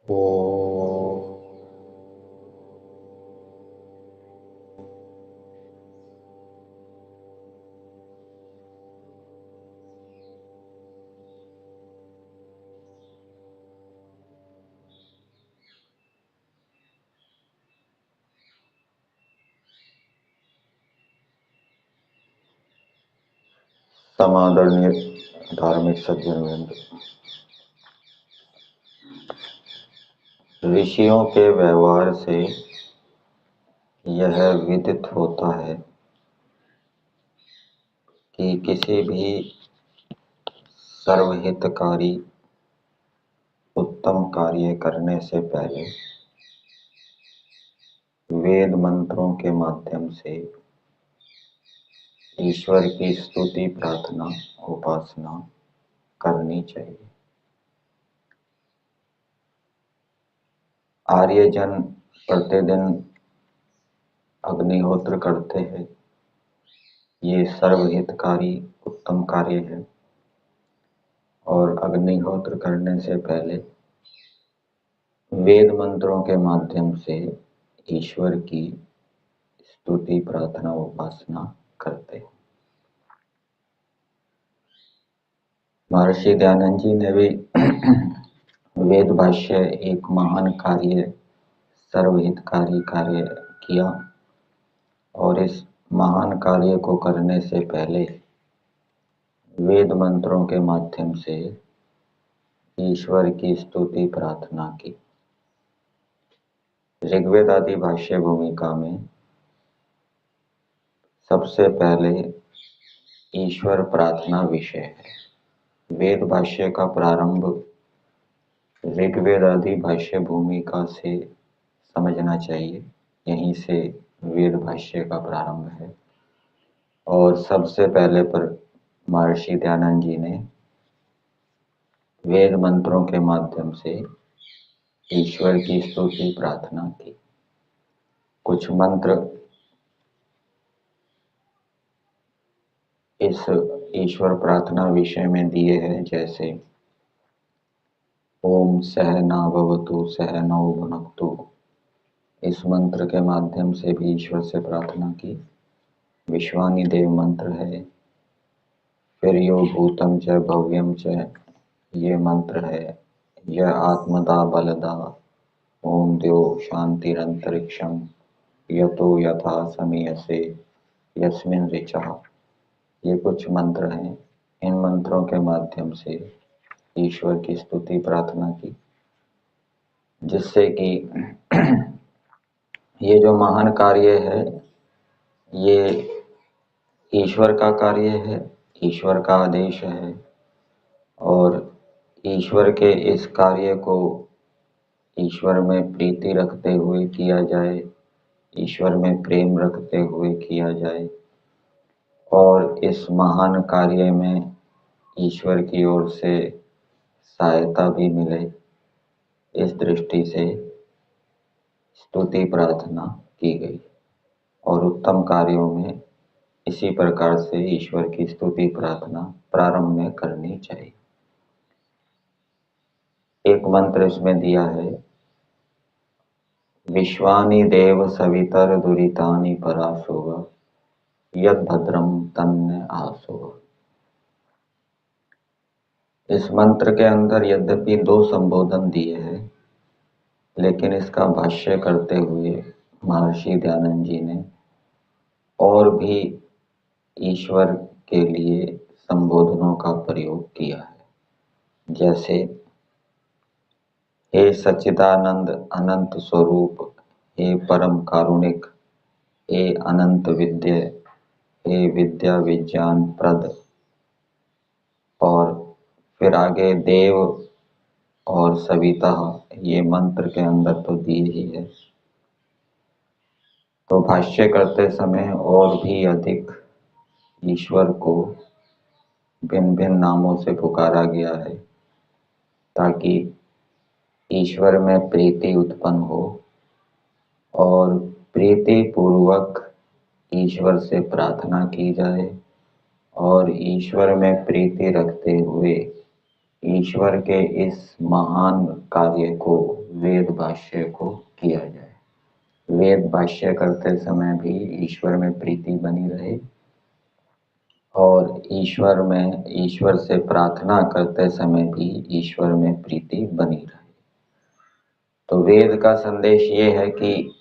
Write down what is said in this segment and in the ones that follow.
ओ समादरणीय धार्मिक सज्जनवृंद, ऋषियों के व्यवहार से यह विदित होता है कि किसी भी सर्वहितकारी उत्तम कार्य करने से पहले वेद मंत्रों के माध्यम से ईश्वर की स्तुति, प्रार्थना, उपासना करनी चाहिए। आर्यजन प्रतिदिन अग्निहोत्र करते हैं। ये सर्वहितकारी उत्तम कार्य है और अग्निहोत्र करने से पहले वेद मंत्रों के माध्यम से ईश्वर की स्तुति, प्रार्थना, उपासना करते हैं। महर्षि दयानंद जी ने भी वेद भाष्य एक महान कार्य, सर्वहितकारी कार्य किया और इस महान कार्य को करने से पहले वेद मंत्रों के माध्यम से ईश्वर की स्तुति, प्रार्थना की। ऋग्वेद आदि भाष्य भूमिका में सबसे पहले ईश्वर प्रार्थना विषय है। वेद भाष्य का प्रारंभ ऋग्वेद आदि भाष्य भूमिका से समझना चाहिए। यहीं से वेद भाष्य का प्रारंभ है और सबसे पहले पर महर्षि दयानंद जी ने वेद मंत्रों के माध्यम से ईश्वर की स्तुति, प्रार्थना की। कुछ मंत्र इस ईश्वर प्रार्थना विषय में दिए हैं, जैसे ओम सहना भवतु सहनौ भुनक्तु। इस मंत्र के माध्यम से भी ईश्वर से प्रार्थना की। विश्वानि देव मंत्र है। फिर यो भूतम च भव्यम च, ये मंत्र है। यह आत्मदा बलदा ओम द्यो शांतिरंतरिक्षम यतो यथा समीयसे यस्मिन ऋचः। ये कुछ मंत्र हैं। इन मंत्रों के माध्यम से ईश्वर की स्तुति, प्रार्थना की, जिससे कि ये जो महान कार्य है ये ईश्वर का कार्य है, ईश्वर का आदेश है और ईश्वर के इस कार्य को ईश्वर में प्रीति रखते हुए किया जाए, ईश्वर में प्रेम रखते हुए किया जाए और इस महान कार्य में ईश्वर की ओर से सहायता भी मिले। इस दृष्टि से स्तुति, प्रार्थना की गई और उत्तम कार्यों में इसी प्रकार से ईश्वर की स्तुति, प्रार्थना प्रारंभ में करनी चाहिए। एक मंत्र इसमें दिया है, विश्वानि देव सवितर दुरितानि पराशुव यद भद्रम तन्न आशुव। इस मंत्र के अंदर यद्यपि 2 संबोधन दिए हैं, लेकिन इसका भाष्य करते हुए महर्षि दयानंद जी ने और भी ईश्वर के लिए संबोधनों का प्रयोग किया है। जैसे हे सच्चिदानंद अनंत स्वरूप, हे परम कारुणिक, हे अनंत विद्य, हे विद्या विज्ञान प्रद। और फिर आगे देव और सविता, ये मंत्र के अंदर तो दिए ही है। तो भाष्य करते समय और भी अधिक ईश्वर को भिन्न भिन्न नामों से पुकारा गया है, ताकि ईश्वर में प्रीति उत्पन्न हो और प्रीति पूर्वक ईश्वर से प्रार्थना की जाए और ईश्वर में प्रीति रखते हुए ईश्वर के इस महान कार्य को वेद भाष्य को किया जाए। वेद भाष्य करते समय भी ईश्वर में प्रीति बनी रहे और ईश्वर से प्रार्थना करते समय भी ईश्वर में प्रीति बनी रहे। तो वेद का संदेश ये है कि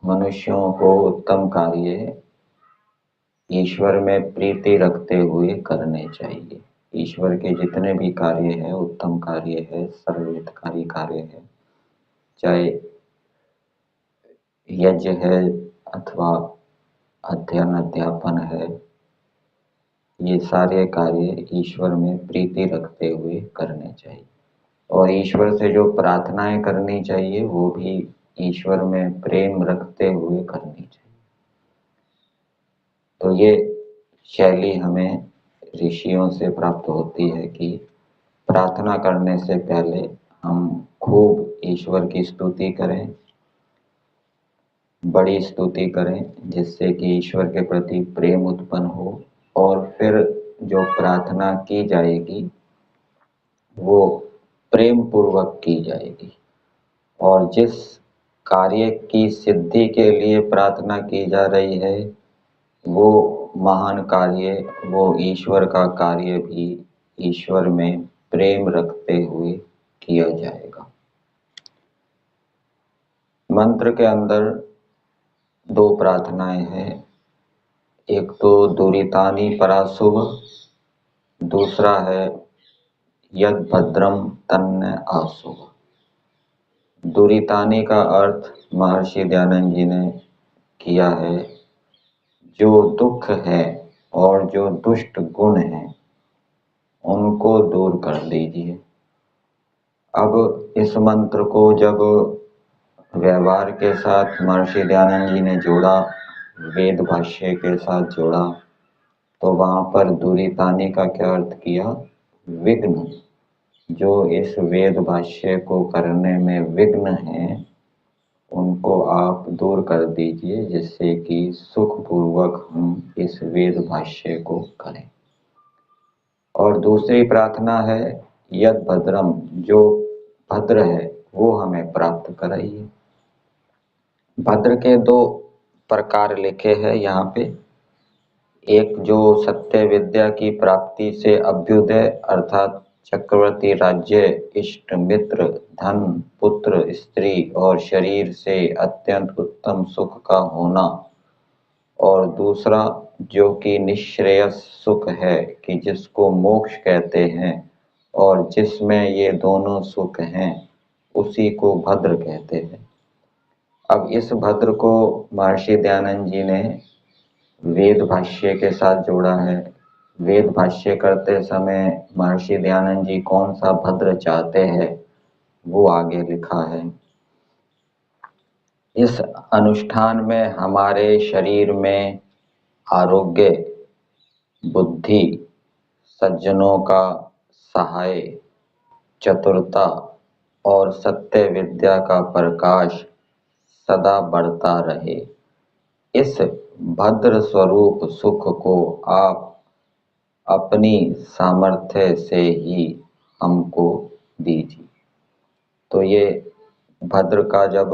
मनुष्यों को उत्तम कार्य ईश्वर में प्रीति रखते हुए करने चाहिए। ईश्वर के जितने भी कार्य है, उत्तम कार्य है, सर्वहितकारी कार्य है, चाहे यज्ञ है अथवा अध्ययन अध्यापन है, ये सारे कार्य ईश्वर में प्रीति रखते हुए करने चाहिए। और ईश्वर से जो प्रार्थनाएं करनी चाहिए वो भी ईश्वर में प्रेम रखते हुए करनी चाहिए। तो ये शैली हमें ऋषियों से प्राप्त होती है कि प्रार्थना करने से पहले हम खूब ईश्वर की स्तुति करें, बड़ी स्तुति करें, जिससे कि ईश्वर के प्रति प्रेम उत्पन्न हो और फिर जो प्रार्थना की जाएगी वो प्रेम पूर्वक की जाएगी। और जिस कार्य की सिद्धि के लिए प्रार्थना की जा रही है वो महान कार्य, वो ईश्वर का कार्य भी ईश्वर में प्रेम रखते हुए किया जाएगा। मंत्र के अंदर दो प्रार्थनाएं हैं, एक तो दुरितानि पराशुभ, दूसरा है यद भद्रम तन्न आशुभ। दुरितानि का अर्थ महर्षि दयानंद जी ने किया है, जो दुख है और जो दुष्ट गुण है उनको दूर कर दीजिए। अब इस मंत्र को जब व्यवहार के साथ महर्षि दयानंद जी ने जोड़ा, वेद भाष्य के साथ जोड़ा, तो वहां पर दुरितानि का क्या अर्थ किया? विघ्न। जो इस वेद भाष्य को करने में विघ्न है उनको आप दूर कर दीजिए, जिससे कि सुखपूर्वक हम इस वेद भाष्य को करें। और दूसरी प्रार्थना है यद भद्रम, जो भद्र है वो हमें प्राप्त कराइए। भद्र के दो प्रकार लिखे हैं यहाँ पे। एक जो सत्य विद्या की प्राप्ति से अभ्युदय अर्थात चक्रवर्ती राज्य, इष्ट मित्र, धन, पुत्र, स्त्री और शरीर से अत्यंत उत्तम सुख का होना, और दूसरा जो कि निश्रेयस सुख है कि जिसको मोक्ष कहते हैं और जिसमें ये दोनों सुख हैं उसी को भद्र कहते हैं। अब इस भद्र को महर्षि दयानंद जी ने वेद भाष्य के साथ जोड़ा है। वेद भाष्य करते समय महर्षि दयानंद जी कौन सा भद्र चाहते हैं वो आगे लिखा है। इस अनुष्ठान में हमारे शरीर में आरोग्य, बुद्धि, सज्जनों का सहाय, चतुरता और सत्य विद्या का प्रकाश सदा बढ़ता रहे। इस भद्र स्वरूप सुख को आप अपनी सामर्थ्य से ही हमको दीजिए। तो ये भद्र का जब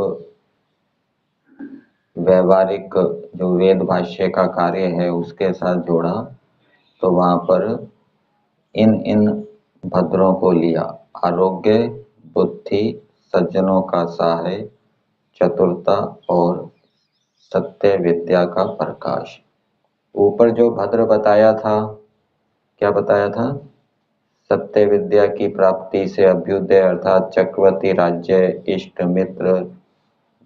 व्यवहारिक जो वेद भाष्य का कार्य है उसके साथ जोड़ा तो वहां पर इन भद्रों को लिया, आरोग्य, बुद्धि, सज्जनों का सहाय, चतुरता और सत्य विद्या का प्रकाश। ऊपर जो भद्र बताया था, क्या बताया था? सत्य विद्या की प्राप्ति से अभ्युदय अर्थात चक्रवर्ती राज्य, इष्ट मित्र,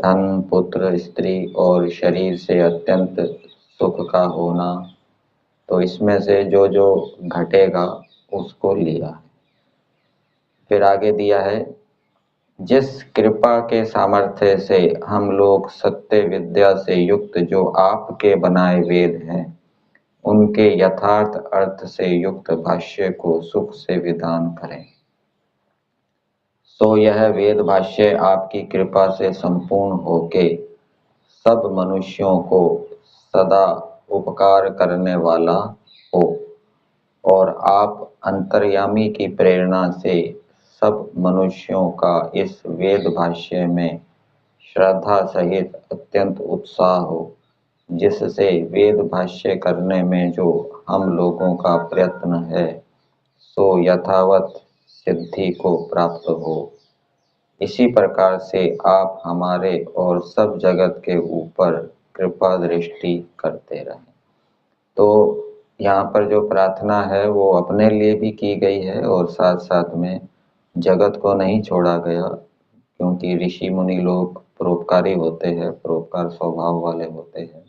धन, पुत्र, स्त्री और शरीर से अत्यंत सुख का होना। तो इसमें से जो जो घटेगा उसको लिया। फिर आगे दिया है, जिस कृपा के सामर्थ्य से हम लोग सत्य विद्या से युक्त जो आपके बनाए वेद हैं उनके यथार्थ अर्थ से युक्त भाष्य को सुख से विधान करें, सो यह वेद भाष्य आपकी कृपा से संपूर्ण होके सब मनुष्यों को सदा उपकार करने वाला हो और आप अंतर्यामी की प्रेरणा से सब मनुष्यों का इस वेद भाष्य में श्रद्धा सहित अत्यंत उत्साह हो, जिससे वेद भाष्य करने में जो हम लोगों का प्रयत्न है सो यथावत सिद्धि को प्राप्त हो। इसी प्रकार से आप हमारे और सब जगत के ऊपर कृपा दृष्टि करते रहें। तो यहाँ पर जो प्रार्थना है वो अपने लिए भी की गई है और साथ साथ में जगत को नहीं छोड़ा गया, क्योंकि ऋषि मुनि लोग परोपकारी होते हैं, परोपकार स्वभाव वाले होते हैं।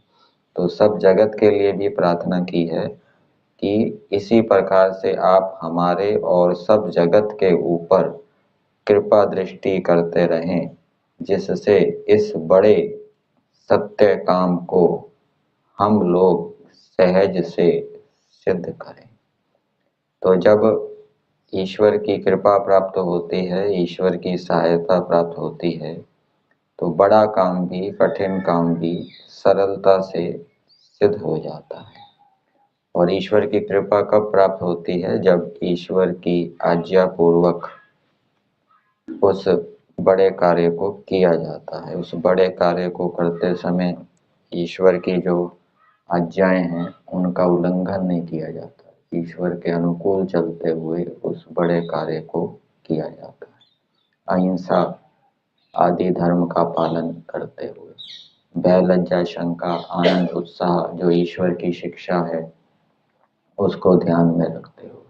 तो सब जगत के लिए भी प्रार्थना की है कि इसी प्रकार से आप हमारे और सब जगत के ऊपर कृपा दृष्टि करते रहें, जिससे इस बड़े सत्य काम को हम लोग सहज से सिद्ध करें। तो जब ईश्वर की कृपा प्राप्त होती है, ईश्वर की सहायता प्राप्त होती है, तो बड़ा काम भी, कठिन काम भी सरलता से सिद्ध हो जाता है। और ईश्वर की कृपा कब प्राप्त होती है? जब ईश्वर की आज्ञा पूर्वक उस बड़े कार्य को किया जाता है। उस बड़े कार्य को करते समय ईश्वर की जो आज्ञाएं हैं उनका उल्लंघन नहीं किया जाता, ईश्वर के अनुकूल चलते हुए उस बड़े कार्य को किया जाता है। अहिंसा आदि धर्म का पालन करते हुए, भय लज्जा शंका आनंद उत्साह जो ईश्वर की शिक्षा है उसको ध्यान में रखते हुए।